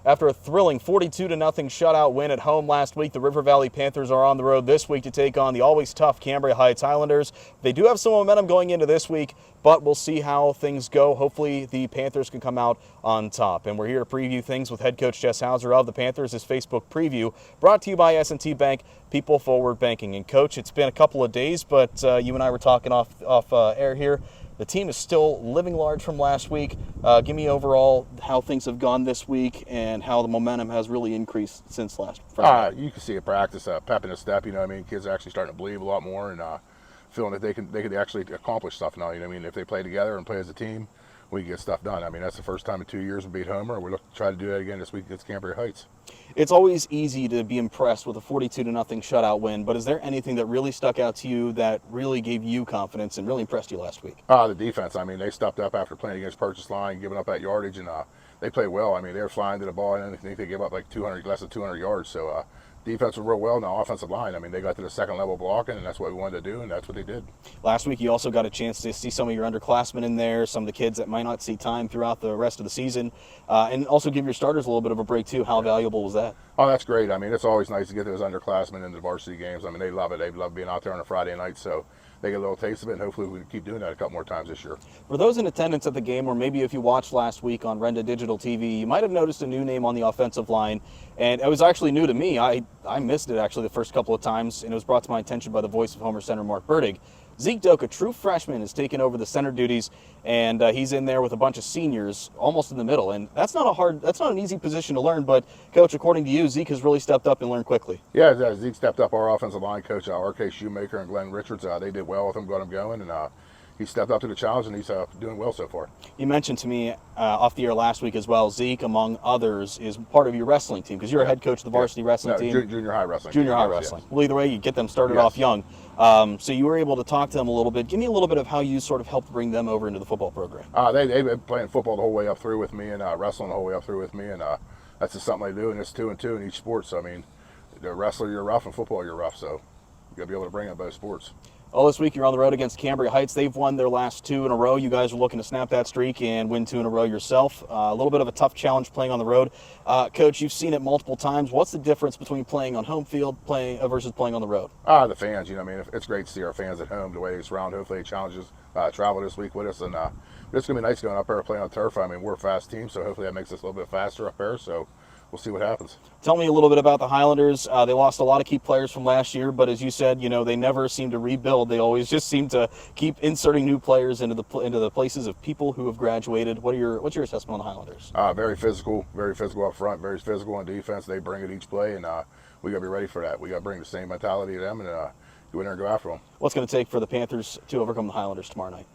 After a thrilling 42-0 shutout win at home last week, the River Valley Panthers are on the road this week to take on the always tough Cambria Heights Highlanders. They do have some momentum going into this week, but we'll see how things go. Hopefully the Panthers can come out on top. And we're here to preview things with head coach Jess Houser of the Panthers. This Facebook preview brought to you by S&T Bank, People Forward Banking. And Coach, it's been a couple of days, but you and I were talking off air here. The team is still living large from last week. Give me overall how things have gone this week and how the momentum has really increased since last Friday. You can see at practice, pep in a step. You know, what I mean, kids are actually starting to believe a lot more and feeling that they could actually accomplish stuff now. You know, what I mean, if they play together and play as a team, we can get stuff done. I mean, that's the first time in 2 years we beat Homer. We're looking to try to do that again this week against Cambria Heights. It's always easy to be impressed with a 42-0 shutout win, but is there anything that really stuck out to you that really gave you confidence and really impressed you last week? The defense. I mean, they stepped up after playing against Purchase Line, giving up that yardage, and they played well. I mean, they were flying to the ball, and I think they gave up like less than 200 yards. So defense was real well. Now offensive line, I mean, they got to the second level blocking, and that's what we wanted to do, and that's what they did. Last week, you also got a chance to see some of your underclassmen in there, some of the kids that might not see time throughout the rest of the season, and also give your starters a little bit of a break too. How valuable was that? Oh, that's great. I mean, it's always nice to get those underclassmen into the varsity games. I mean, they love it. They love being out there on a Friday night, so they get a little taste of it, and hopefully we can keep doing that a couple more times this year. For those in attendance at the game, or maybe if you watched last week on Renda Digital TV, you might have noticed a new name on the offensive line, and it was actually new to me. I missed it actually the first couple of times, and it was brought to my attention by the voice of Homer center Mark Burdig. Zeke Doak, a true freshman, has taken over the center duties, and he's in there with a bunch of seniors almost in the middle. And that's not an easy position to learn, but Coach, according to you, Zeke has really stepped up and learned quickly. Yeah, Zeke stepped up. Our offensive line coach, R.K. Shoemaker and Glenn Richards, they did well with him, got him going, and he stepped up to the challenge, and he's doing well so far. You mentioned to me off the air last week as well, Zeke, among others, is part of your wrestling team, because you're a head coach of the varsity wrestling team. Junior high wrestling. Junior high wrestling. Yes. Well, either way, you get them started off young. So you were able to talk to them a little bit. Give me a little bit of how you sort of helped bring them over into the football program. They've been playing football the whole way up through with me and wrestling the whole way up through with me, and that's just something they do, and it's 2 and 2 in each sport. So, I mean, the wrestler, you're rough, and football, you're rough. So you got to be able to bring up both sports. Well, this week you're on the road against Cambria Heights. They've won their last 2 in a row. You guys are looking to snap that streak and win 2 in a row yourself. A little bit of a tough challenge playing on the road. Coach, you've seen it multiple times. What's the difference between playing on home field versus playing on the road? The fans. You know, I mean, it's great to see our fans at home, the way they surround. Hopefully, it challenges travel this week with us, and it's going to be nice going up there playing on turf. I mean, we're a fast team, so hopefully that makes us a little bit faster up there. So we'll see what happens. Tell me a little bit about the Highlanders. They lost a lot of key players from last year, but as you said, you know, they never seem to rebuild. They always just seem to keep inserting new players into the places of people who have graduated. What's your assessment on the Highlanders? Very physical up front, very physical on defense. They bring it each play, and we got to be ready for that. We got to bring the same mentality to them and go in there and go after them. What's going to take for the Panthers to overcome the Highlanders tomorrow night?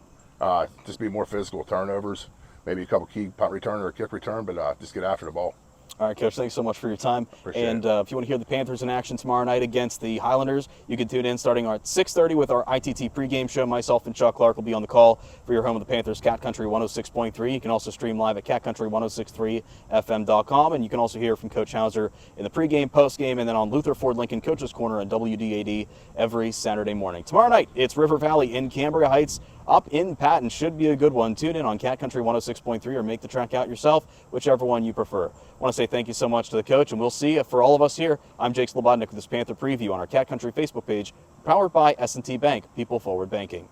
Just be more physical, turnovers, maybe a couple key punt return or a kick return, but just get after the ball. All right, Coach, thanks so much for your time. Appreciate it. If you want to hear the Panthers in action tomorrow night against the Highlanders, you can tune in starting at 6:30 with our ITT pregame show. Myself and Chuck Clark will be on the call for your home of the Panthers, Cat Country 106.3. You can also stream live at catcountry1063fm.com, and you can also hear from Coach Houser in the pregame, postgame, and then on Luther Ford Lincoln Coach's Corner on WDAD every Saturday morning. Tomorrow night, it's River Valley in Cambria Heights. Up in Patton, should be a good one. Tune in on Cat Country 106.3 or make the trek out yourself, whichever one you prefer. I want to say thank you so much to the coach, and we'll see you for all of us here. I'm Jake Slebodnick with this Panther preview on our Cat Country Facebook page, powered by S&T Bank, People Forward Banking.